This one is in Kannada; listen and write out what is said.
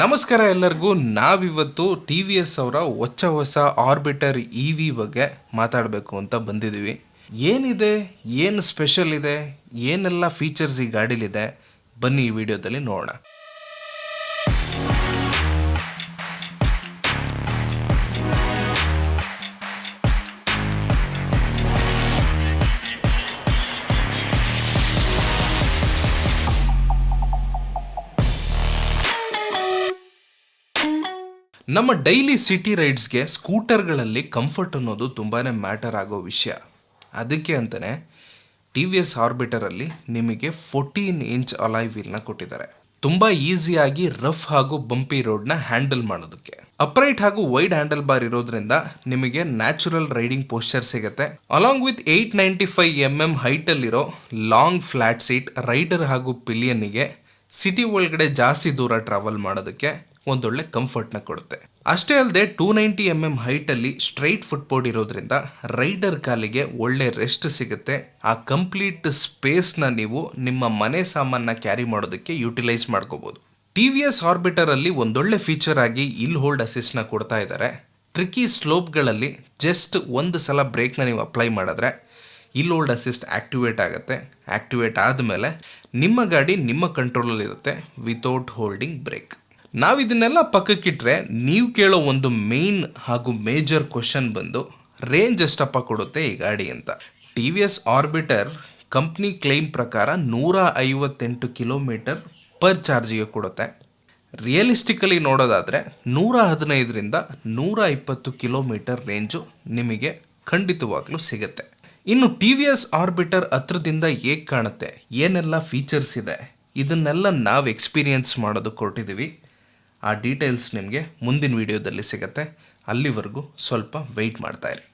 ನಮಸ್ಕಾರ ಎಲ್ಲರಿಗೂ. ನಾವಿವತ್ತು ಟಿ ವಿ ಎಸ್ ಅವರ ಹೊಸ ಆರ್ಬಿಟರ್ ಇ ವಿ ಬಗ್ಗೆ ಮಾತಾಡಬೇಕು ಅಂತ ಬಂದಿದ್ದೀವಿ. ಏನಿದೆ, ಏನು ಸ್ಪೆಷಲ್ ಇದೆ, ಏನೆಲ್ಲ ಫೀಚರ್ಸ್ ಈ ಗಾಡೀಲಿದೆ, ಬನ್ನಿ ಈ ವಿಡಿಯೋದಲ್ಲಿ ನೋಡೋಣ. ನಮ್ಮ ಡೈಲಿ ಸಿಟಿ ರೈಡ್ಸ್ಗೆ ಸ್ಕೂಟರ್ಗಳಲ್ಲಿ ಕಂಫರ್ಟ್ ಅನ್ನೋದು ತುಂಬಾ ಮ್ಯಾಟರ್ ಆಗೋ ವಿಷಯ. ಅದಕ್ಕೆ ಅಂತಲೇ ಟಿ ವಿ ಎಸ್ ಆರ್ಬಿಟರಲ್ಲಿ ನಿಮಗೆ 14 ಇಂಚ್ ಅಲಾಯ್ ವೀಲ್ನ ಕೊಟ್ಟಿದ್ದಾರೆ. ತುಂಬ ಈಸಿಯಾಗಿ ರಫ್ ಹಾಗೂ ಬಂಪಿ ರೋಡ್ನ ಹ್ಯಾಂಡಲ್ ಮಾಡೋದಕ್ಕೆ. ಅಪ್ರೈಟ್ ಹಾಗೂ ವೈಡ್ ಹ್ಯಾಂಡಲ್ ಬಾರ್ ಇರೋದ್ರಿಂದ ನಿಮಗೆ ನ್ಯಾಚುರಲ್ ರೈಡಿಂಗ್ ಪೋಸ್ಚರ್ ಸಿಗುತ್ತೆ. ಅಲಾಂಗ್ ವಿತ್ 895 mm ಹೈಟಲ್ಲಿರೋ ಲಾಂಗ್ ಫ್ಲ್ಯಾಟ್ ಸೀಟ್ ರೈಡರ್ ಹಾಗೂ ಪಿಲಿಯನ್ನಿಗೆ ಸಿಟಿ ಒಳಗಡೆ ಜಾಸ್ತಿ ದೂರ ಟ್ರಾವೆಲ್ ಮಾಡೋದಕ್ಕೆ ಒಂದೊಳ್ಳೆ ಕಂಫರ್ಟ್ನ ಕೊಡುತ್ತೆ. ಅಷ್ಟೇ ಅಲ್ಲದೆ 290 mm ಹೈಟಲ್ಲಿ ಸ್ಟ್ರೈಟ್ ಫುಟ್ಬೋರ್ಡ್ ಇರೋದ್ರಿಂದ ರೈಡರ್ ಕಾಲಿಗೆ ಒಳ್ಳೆ ರೆಸ್ಟ್ ಸಿಗುತ್ತೆ. ಆ ಕಂಪ್ಲೀಟ್ ಸ್ಪೇಸ್ನ ನೀವು ನಿಮ್ಮ ಮನೆ ಸಾಮಾನ ಕ್ಯಾರಿ ಮಾಡೋದಕ್ಕೆ ಯುಟಿಲೈಸ್ ಮಾಡ್ಕೋಬಹುದು. ಟಿ ವಿ ಎಸ್ ಆರ್ಬಿಟರಲ್ಲಿ ಒಂದೊಳ್ಳೆ ಫೀಚರ್ ಆಗಿ ಹಿಲ್ ಹೋಲ್ಡ್ ಅಸಿಸ್ಟ್ನ ಕೊಡ್ತಾ ಇದ್ದಾರೆ. ಟ್ರಿಕ್ಕಿ ಸ್ಲೋಪ್ಗಳಲ್ಲಿ ಜಸ್ಟ್ ಒಂದು ಸಲ ಬ್ರೇಕ್ನ ನೀವು ಅಪ್ಲೈ ಮಾಡಿದ್ರೆ ಹಿಲ್ ಹೋಲ್ಡ್ ಅಸಿಸ್ಟ್ ಆಕ್ಟಿವೇಟ್ ಆಗುತ್ತೆ. ಆಕ್ಟಿವೇಟ್ ಆದಮೇಲೆ ನಿಮ್ಮ ಗಾಡಿ ನಿಮ್ಮ ಕಂಟ್ರೋಲಲ್ಲಿರುತ್ತೆ ವಿತೌಟ್ ಹೋಲ್ಡಿಂಗ್ ಬ್ರೇಕ್. ನಾವಿದನ್ನೆಲ್ಲ ಪಕ್ಕಕ್ಕಿಟ್ರೆ ನೀವು ಕೇಳೋ ಒಂದು ಮೇನ್ ಹಾಗೂ ಮೇಜರ್ ಕ್ವಶನ್ ಬಂದು ರೇಂಜ್ ಎಷ್ಟಪ್ಪ ಕೊಡುತ್ತೆ ಈ ಗಾಡಿ ಅಂತ. T V S Orbiter company claim ಪ್ರಕಾರ 158 ಕಿಲೋಮೀಟರ್ ಪರ್ ಚಾರ್ಜಿಗೆ ಕೊಡುತ್ತೆ. ರಿಯಲಿಸ್ಟಿಕಲಿ ನೋಡೋದಾದರೆ 115ರಿಂದ 120 ಕಿಲೋಮೀಟರ್ ರೇಂಜು ನಿಮಗೆ ಖಂಡಿತವಾಗ್ಲೂ ಸಿಗುತ್ತೆ. ಇನ್ನು ಟಿ ವಿ ಎಸ್ ಆರ್ಬಿಟರ್ ಹತ್ರದಿಂದ ಹೇಗೆ ಕಾಣುತ್ತೆ, ಏನೆಲ್ಲ ಫೀಚರ್ಸ್ ಇದೆ, ಇದನ್ನೆಲ್ಲ ನಾವು ಎಕ್ಸ್ಪೀರಿಯನ್ಸ್ ಮಾಡೋದಕ್ಕೆ ಕೊಟ್ಟಿದ್ದೀವಿ. ಆ ಡೀಟೇಲ್ಸ್ ನಿಮಗೆ ಮುಂದಿನ ವಿಡಿಯೋದಲ್ಲಿ ಸಿಗುತ್ತೆ. ಅಲ್ಲಿವರೆಗೂ ಸ್ವಲ್ಪ ವೆಯ್ಟ್ ಮಾಡ್ತಾಯಿರಿ.